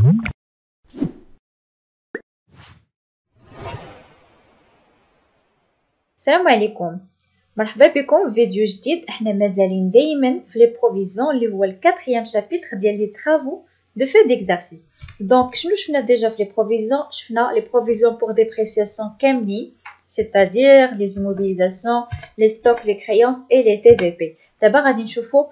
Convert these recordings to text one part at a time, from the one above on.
السلام عليكم، مرحبا بكم في فيديو جديد. احنا مازالين دايما في لي بروفيزيون اللي هو الكاتريام شابيتر ديال لي طرافو دو في ديكزارسيس. دونك شنو شفنا ديجا في لي بروفيزيون؟ شفنا لي بروفيزيون بور ديبريسياسيون كاملين، c'est-à-dire les immobilisations, les stocks, les créances et les TVP. دابا غادي نشوفوا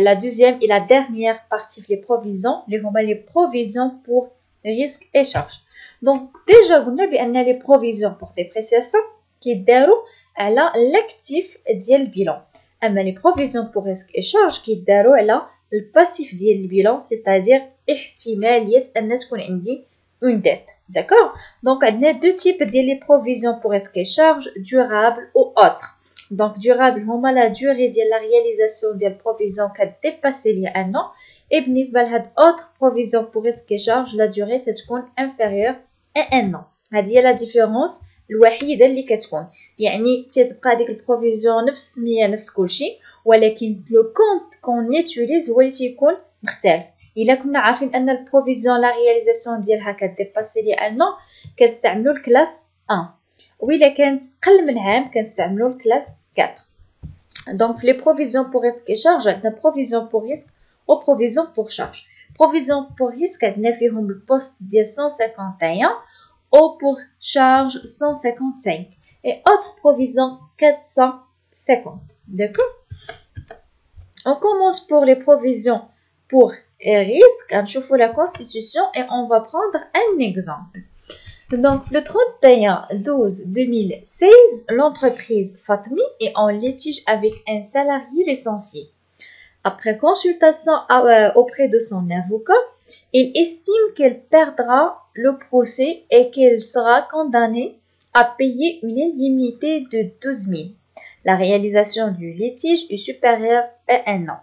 la deuxième et la dernière partie في les provisions اللي هما les provisions pour risque et charge. Donc déjà قلنا بان les provisions pour dépréciation كيداروا على l'actif ديال البيلون، اما les provisions pour risque et charge كيداروا على الباسيف ديال البيلون، c'est-à-dire احتماليه ان تكون عندي une dette. D'accord? Donc, on a deux types de provisions pour risque et charge, durable ou autre. Donc, durable, c'est la durée de la réalisation de la provision qui a dépassé un an. Et بالنسبة لهاد autre provision pour risque et charge, la durée تكون inférieure à un an. هذه هي la différence الوحيدة اللي كتكون. يعني تتبقى ديك البروفيزيون نفس السمية نفس كلشي، ولكن لو كونت كون يوتيليز هو اللي تيكون مختلف. إلا كنا عارفين أن البروفيزيون لا رياليزاسيون ديالها كديباسي لي ان نو كنستعملو الكلاس 1، وإلا كانت قل من عام كنستعملو الكلاس 4. دونك في لي بروفيزيون بور ريسك اي شارج عندنا بروفيزيون بور ريسك و بروفيزيون بور شارج. بروفيزيون بور ريسك عندنا فيهم البوست ديال 151 و بور شارج 155 et autre provision 450. D'accord? On commence pour les provisions pour risque, on choisit la constitution et on va prendre un exemple. Donc le 31/12/2016, l'entreprise Fatmi est en litige avec un salarié licencié. Après consultation auprès de son avocat, il estime qu'elle perdra le procès et qu'elle sera condamnée à payer une indemnité de 12 000. La réalisation du litige est supérieure à un an.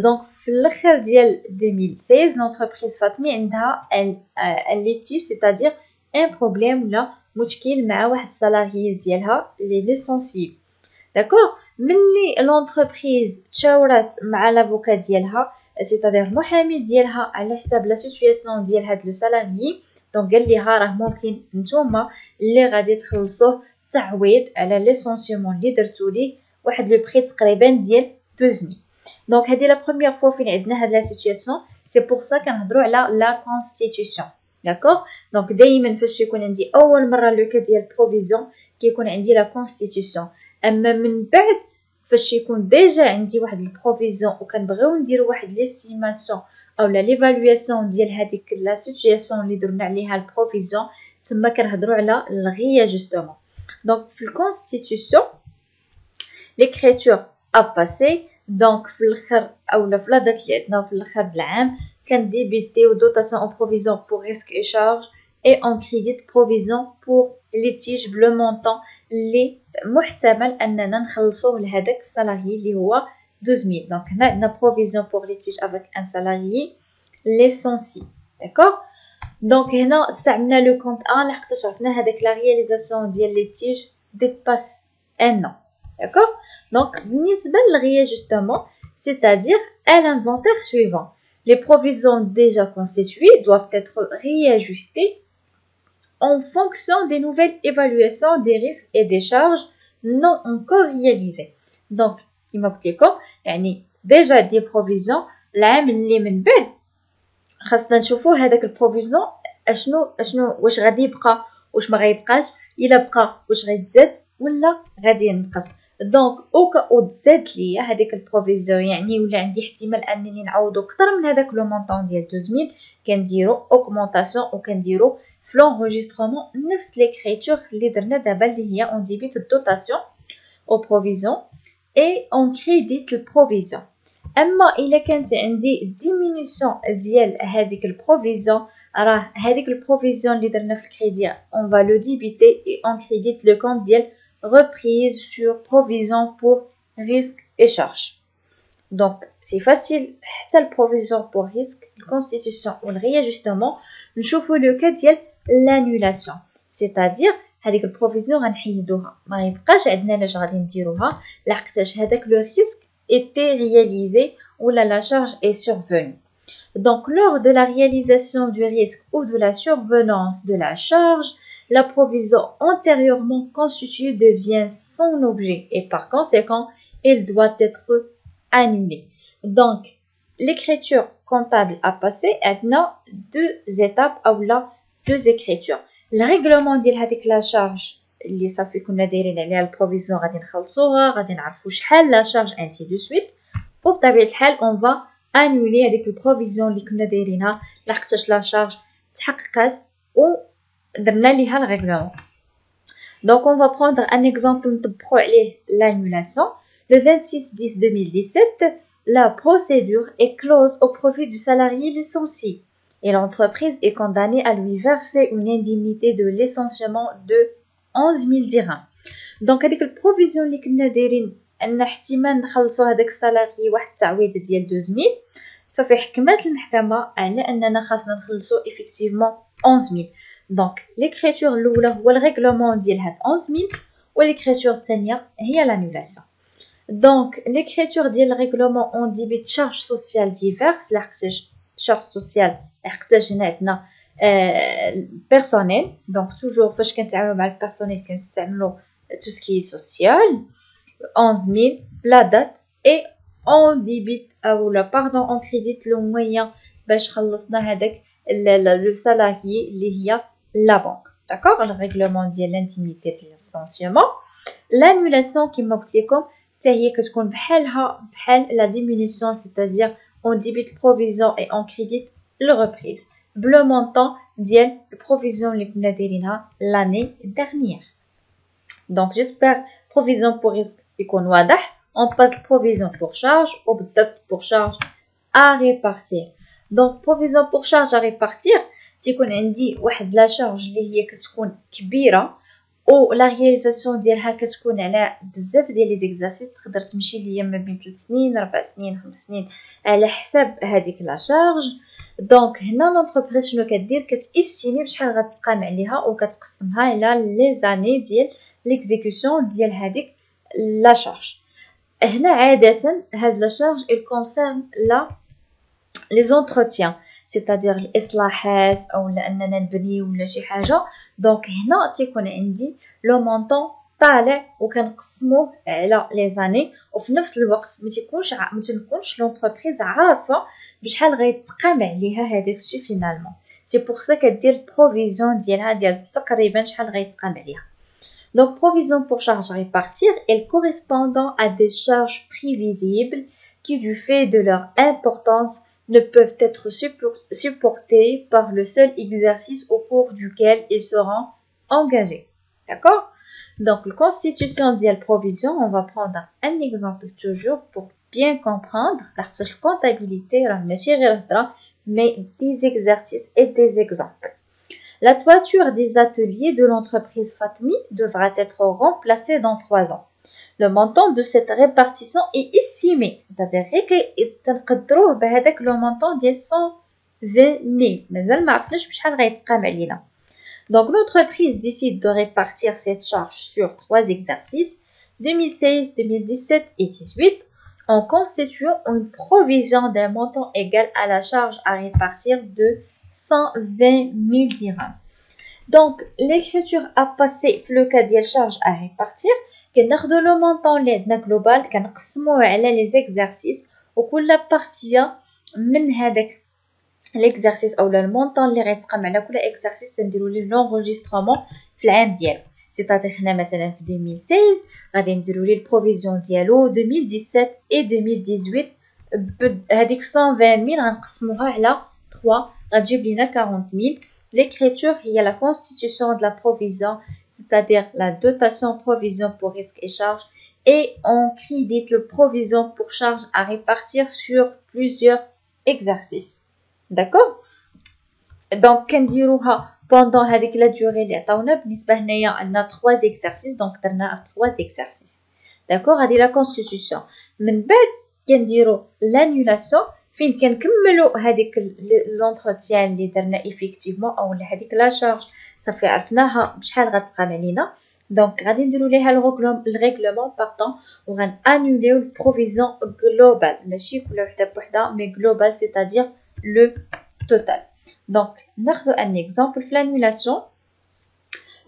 Donc, في الاخر ديال 2016 l'entreprise Fatmi عندها un litige, c'est-à-dire un problème ولا مشكل مع واحد salarié ديالها اللي licencié. D'accord? ملي l'entreprise تشاورات مع l'avocat ديالها، c'est-à-dire المحامي ديالها على حساب لا سيتوياسيون ديال هاد لو salarié، دونك قال ليها راه ممكن نتوما اللي غادي تخلصوه تعويض على ليسونسيومون اللي درتو ليه واحد لو بري تقريبا ديال 12000. دونك هذه لا بروميير فوا فين عندنا هاد لا سيتوياسيون، سي بور سا كنهضروا على لا كونستيتيوشن. داكوغ؟ دونك دائما فاش يكون عندي اول مره لو كا ديال بروفيزيون كيكون عندي لا كونستيتيوشن، اما من بعد فاش يكون ديجا عندي واحد البروفيزيون وكنبغيو نديرو واحد ليستيماسيون او لا ليفالواسيون ديال هذيك لا سيتوياسيون اللي درنا عليها البروفيزيون، تما كنهضروا على الرياجستمون. Donc, في الكونستيتيوشن l'écriture a passé. Donc في الاخر اولا في لا دات اللي عندنا في الاخر د العام كنديبيتيو دوطاسيون او بروفيزيون بور ريسك اي شارج اي اون كريديت بروفيزيون بور ليتيج بلو مونطون اللي محتمل اننا نخلصوه لهداك السالاري اللي هو 12000. دونك هنا عندنا بروفيزيون بور ليتيج افيك ان سالاري ليسونسي. داكوغ؟ دونك هنا استعملنا لو كونت 1 لحقاش عرفنا هذاك لا رياليزاسيون ديال ليتيج ديباس ان an. D'accord? Donc, بالنسبة للréajustement, c'est-à-dire à l'inventaire suivant. Les provisions déjà constituées doivent être réajustées en fonction des nouvelles évaluations des risques et des charges non encore réalisées. Donc, كما قلت لكم يعني déjà des provisions العام اللي من بعد خاصنا نشوفوا هذاك البروفيزيون اشنو واش غادي يبقى واش ما غيبقاش، الا بقى واش غيتزاد ولا غادي ينقص. دونك او تزاد ليا هذيك البروفيزيون يعني ولا عندي احتمال انني نعوضو اكثر من هذاك لو مونطون ديال 12000، كنديرو اوغمونطاسيون وكنديرو في لونجسترومون نفس ليكريتور اللي درنا دابا اللي هي اون ديبيت الدوطاسيون او بروفيزيون اي اون كريديت البروفيزيون. اما الا كانت عندي ديمينيسيون ديال هذيك البروفيزيون، راه هذيك البروفيزيون اللي درنا في الكريدي اون فا لو ديبيتي اي اون كريديت لو كونت ديال reprise sur provision pour risque et charge. Donc, c'est facile. حتى provision pour risque, constitution ou le réajustement, نشوفوا le cas ديال l'annulation. C'est-à-dire هذيك البروفيزيون غنحيدوها، ما يبقاش عندنا لاش غادي نديروها لحقاش هذاك لو risque était réalisé ولا la charge est survenue. Donc lors de la réalisation du risque ou de la survenance de la charge, la provision antérieurement constituée devient son objet et par conséquent, elle doit être annulée. Donc l'écriture comptable à passer a deux étapes ou là deux écritures. Le règlement ديال هذيك la charge اللي صافي كنا دايرين عليها البروفيزيون غادي نخلصوها غادي نعرفوا شحال لا شارج انسي دو سويت وبطبيعه الحال اون فا انولي هذيك البروفيزيون اللي كنا دايرينها لحقاش لا شارج تحققات ودرنا ليها الريغلومون. Donc on va prendre un exemple نطبقوا عليه l'annulation. Le 26/10/2017, la procédure est close au profit du salarié licencié et l'entreprise est condamnée à lui verser une indemnité de licenciement de 11 000 dirhams. Donc هذيك البروفيزيون اللي كنا دايرين ان احتمال نخلصوا هذاك السالاري واحد التعويض ديال 12000 صافي حكمات المحكمه على اننا خاصنا نخلصوا effectivement 11000. دونك ليكريتور الاولى هو الريغلومون ديال هاد 11000 وليكريتور الثانيه هي لانولاسيون. دونك ليكريتور ديال الريغلومون اون ديبيت شارج سوسيال ديفيرس لحقاش شارج سوسيال لحقاش هنا عندنا بيرسونيل. دونك توجور فاش كنتعاملوا مع البيرسونيل كنستعملوا tout ce qui est social 11000 la date et on débite ou la pardon on crédite le moyen باش خلصنا هذاك le salarié اللي هي la banque. D'accord, le règlement ديال l'indemnité de licenciement. L'annulation كما قلت لكم حتى هي كتكون بحال la diminution, c'est-à-dire on débite provision et on crédite le reprise بلو montant ديال البروفيزيون اللي كنا دايرينها l'année dernière. Donc j'espère provision pour risque يكون واضح. On passe provision pour charge وبالضبط pour charge à répartir. Donc provision pour charge à répartir تيكون عندي واحد لا شارج اللي هي كتكون كبيره و لا رياليزاسيون ديالها كتكون على بزاف ديال لي زيكزارسيس تقدر تمشي ليا ما بين 3 سنين 4 سنين 5 سنين على حساب هذيك لا شارج. دونك هنا لونتربريز شنو كدير كتاستيمي بشحال غتقام عليها وكتقسمها على لي زاني ديال ليكزيكوسيون ديال هذيك لا شارج. هنا عاده هاد لا شارج il concerne les entretiens, c'est-à-dire الإصلاحات أو لأننا نبني ولا شي حاجة. دونك هنا تيكون عندي لو مونطون طالع وكنقسموه على لي زاني وفي نفس الوقت ما تنكونش لونتربريز عارفة بشحال غيتقام عليها هذاك الشيء فينالمون. سي بور سا كدير بروفيزيون ديالها ديال تقريبا شحال غيتقام عليها. Donc provision pour charge à répartir est correspondant à des charges prévisibles qui du fait de leur importance ne peuvent être supportés par le seul exercice au cours duquel ils seront engagés. D'accord? Donc, la constitution de la provision, on va prendre un exemple toujours pour bien comprendre la comptabilité, mais des exercices et des exemples. La toiture des ateliers de l'entreprise Fatmi devra être remplacée dans 3 ans. Le montant de cette répartition est estimé, c'est-à-dire تنقدروه بهذاك لو مونطون ديال 120000 مازال ما عرفناش بشحال غيتقام علينا. Donc l'entreprise décide de répartir cette charge sur 3 exercices 2016, 2017 et 2018 en constituant une provision d'un montant égal à la charge à répartir de 120 000 dirhams. Donc l'écriture à passer في le cas ديال charge à répartir كناخدو لو مونطون اللي عندنا جلوبال كنقسموه على لي زيكزارسيس وكل بارتيه من هذاك ليكزارسيس اولا المونطون اللي غيتقام على كل اكزارسيس تنديرو ليه لونغيسترومون في العام ديالو. سيتاتير هنا مثلا في 2016 غادي نديرو ليه البروفيزيون ديالو 2017 et 2018 هذيك 120000 غنقسموها على 3 غتجيب لينا 40000. L'écriture il y a la constitution de la provision, c'est-à-dire la dotation provision pour risque et charge, et on crédite le provision pour charge à répartir sur plusieurs exercices. D'accord? Donc كنديروها pendant هذيك la durée اللي عطاونا. بالنسبه هنايا عندنا 3 exercices donc درنا 3 exercices. D'accord? هذه la constitution. من بعد كنديرو l'annulation فين كنكملوا هذيك لونتروتيان اللي درنا ايفيكتيفمون او هذيك لا شارج صافي عرفناها بشحال غتقام علينا. دونك غادي نديرو ليها الريغلومون باردون وغنانوليو البروفيزيون جلوبال ماشي كل وحده بوحده مي جلوبال سيتادير le total. Donc, ناخذ un exemple في l'annulation.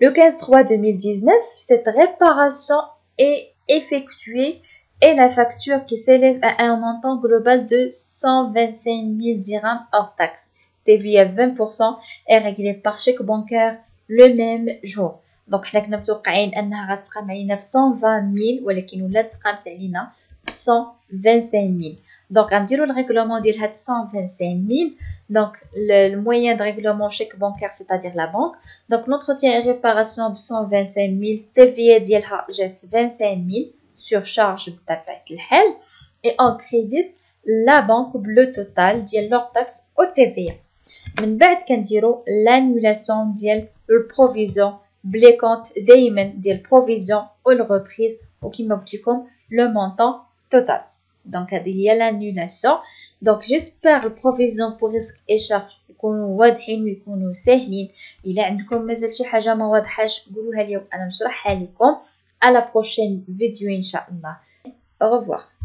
Le 15/3/2019, cette réparation est effectuée et la facture qui s'élève à un montant global de 125 000 dirhams hors taxe. TVA 20% est réglée par chèque bancaire le même jour. Donc, حنا كنا متوقعين أنها غتقام علينا ب 120 000 ولكن ولات تقامت علينا ب 125 000. Donc, غنديرو الريغلومون ديال هاد 125 000. Donc, le moyen de règlement chèque bancaire, c'est-à-dire la banque. Donc, l'entretien et réparation de 125 000, TVA ديالها جات 25 000 sur charge بطبيعة الحال. Et on crédite la banque le total ديال leur taxe au TVA. من بعد كنديرو l'annulation ديال البروفيزيون بلي كونت دايما ديال البروفيزيون ou le reprise وكيما قلت لكم le montant total. Donc, هذه هي l'annulation. Donc, j'espère le provision pour risque et charge يكونوا واضحين ويكونوا سهلين. إلا عندكم مازال شي حاجة ما واضحاش قولوها لي وأنا نشرحها لكم. À la prochaine vidéo إن شاء الله. Au revoir.